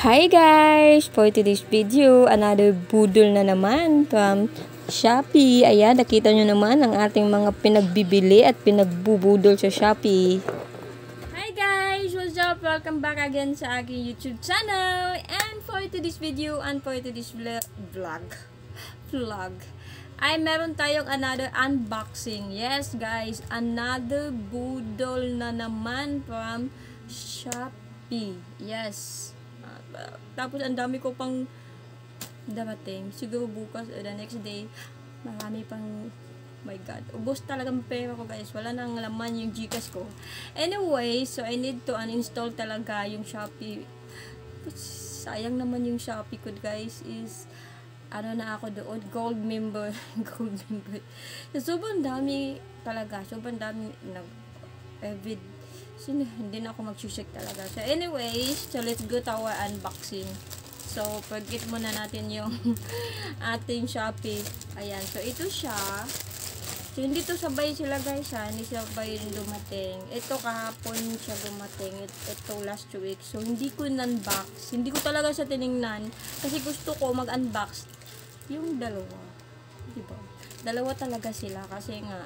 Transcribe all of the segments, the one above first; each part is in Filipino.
Hi guys! For today's video, another budol na naman from Shopee. Ayan, nakita nyo naman ang ating mga pinagbibili at pinagbubudol sa Shopee. Hi guys! What's up? Welcome back again sa aking YouTube channel. And for today's video and for today's vlog, ay meron tayong another unboxing. Yes guys, another budol na naman from Shopee. Yes. Tapos ang dami ko pang darating. Siguro bukas o the next day, marami pang, my god, ubos talagang pera ko guys. Wala nang laman yung Gcash ko. Anyway, so I need to uninstall talaga yung Shopee. Sayang naman yung Shopee ko guys, is ano na ako doon, gold member. Gold member. So, sobrang dami talaga. Sobrang dami hindi na ako mag-check talaga. So, anyways, so let's go to our unboxing. So, forget muna natin yung ating Shopee. Ayan. So, ito siya. So, hindi to sabay sila guys ha. Hindi sabay dumating. Ito kahapon siya dumating. Ito last week. So, hindi ko in-unbox. Hindi ko talaga siya tiningnan. Kasi gusto ko mag-unbox yung dalawa. Diba? Dalawa talaga sila. Kasi nga,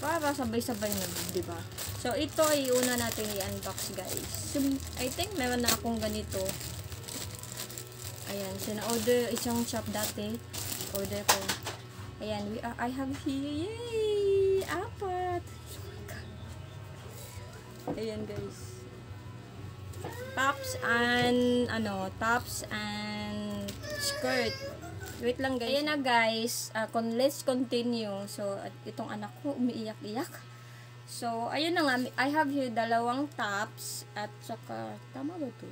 para sabay-sabay naman, diba? So, ito ay una natin i-unbox, guys. So, I think meron na akong ganito. Ayan. So, na-order isang shop dati. Order ko. Ayan. I have here. Yay! Apat! Oh my God. Ayan, guys. Tops and skirt. Wait lang guys. Ayan na guys. Let's continue. So, itong anak ko umiiyak-iyak. So, ayun na nga. I have here dalawang tops. At saka, tama ba ito?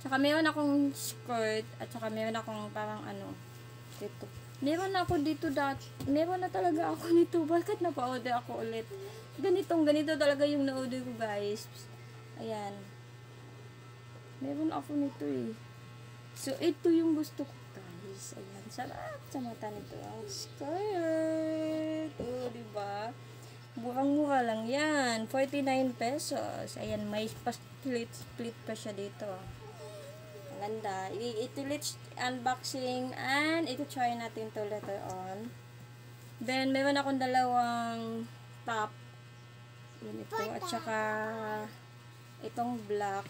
Saka meron akong skirt. At saka meron akong parang dito. Meron ako dito meron na talaga ako nito. Bakit napa-order ako ulit? Ganito talaga yung na-order ko guys. Ayan. Meron ako nito eh. So, ito yung gusto ko guys. Ayan. Sarap sa mata nito ang skirt. Oh, diba? Murang-mura lang yan. 49 pesos. Ayan, may split pa siya dito. Ang ganda. Ito let's unboxing and ito try natin to later on. Then, meron akong dalawang top. Yun ito. At saka itong black.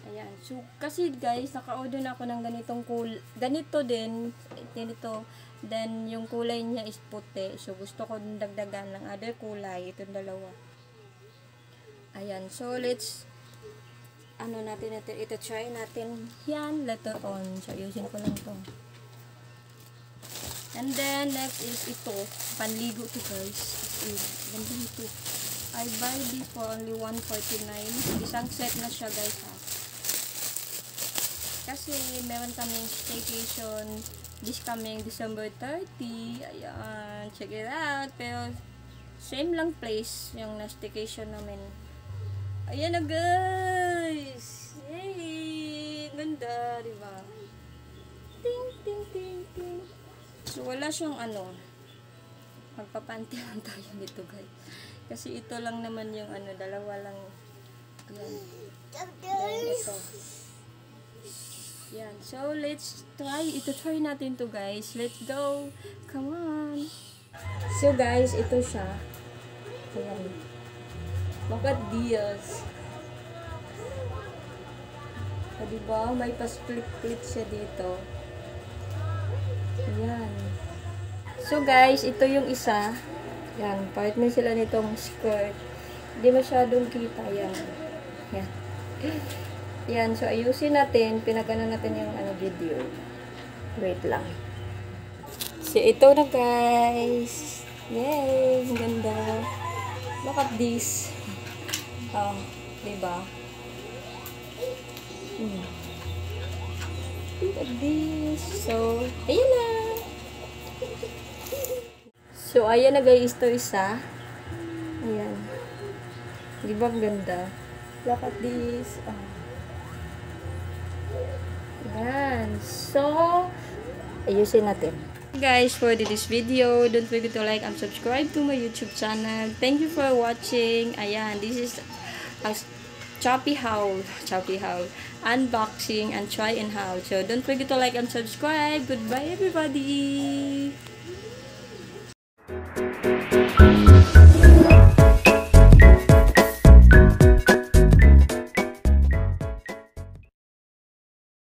Ayan. So, kasi guys, naka-order na ako ng ganitong ganito din. Ganito. Then, yung kulay niya is puti. So, gusto ko dagdagan ng other kulay. Itong dalawa. Ayan. So, let's natin ito try natin yan later on. So, ayusin ko lang to. And then, next is ito. Panligo to guys. Ganda nito. I buy this for only 149. Isang set na siya guys ha. Kasi meron kaming staycation this coming December 30. Ayan. Check it out. Pero same lang place yung na staycation namin. Ayan na guys. Yay! Ganda. Diba? Ting ting ting ting. So wala siyang magpapanty lang tayo nito guys. Kasi ito lang naman yung dalawa lang. Ayan. Then ito. Yan. So, let's try natin to guys. Let's go. Come on. So, guys, ito siya. Ayan. Look at this. O, diba? May pa-split siya dito. Ayan. So, guys, ito yung isa. Yan, partner sila nitong skirt. Hindi masyadong kita. Yan. Yan. Yan, so ayusin natin. Pinagana natin yung video. Wait lang. So, ito na guys. Yay! Ang ganda. Look at this. Oh, diba? Look at this. So, ayan na. So, ayan na guys, ito isa. Ayan. Diba ang ganda? Look at this. Oh. Ayan. So, ayusin natin. Guys, for this video, don't forget to like and subscribe to my YouTube channel. Thank you for watching. Ayan, this is Choppy Howl unboxing and try and haul. So don't forget to like and subscribe. Goodbye everybody.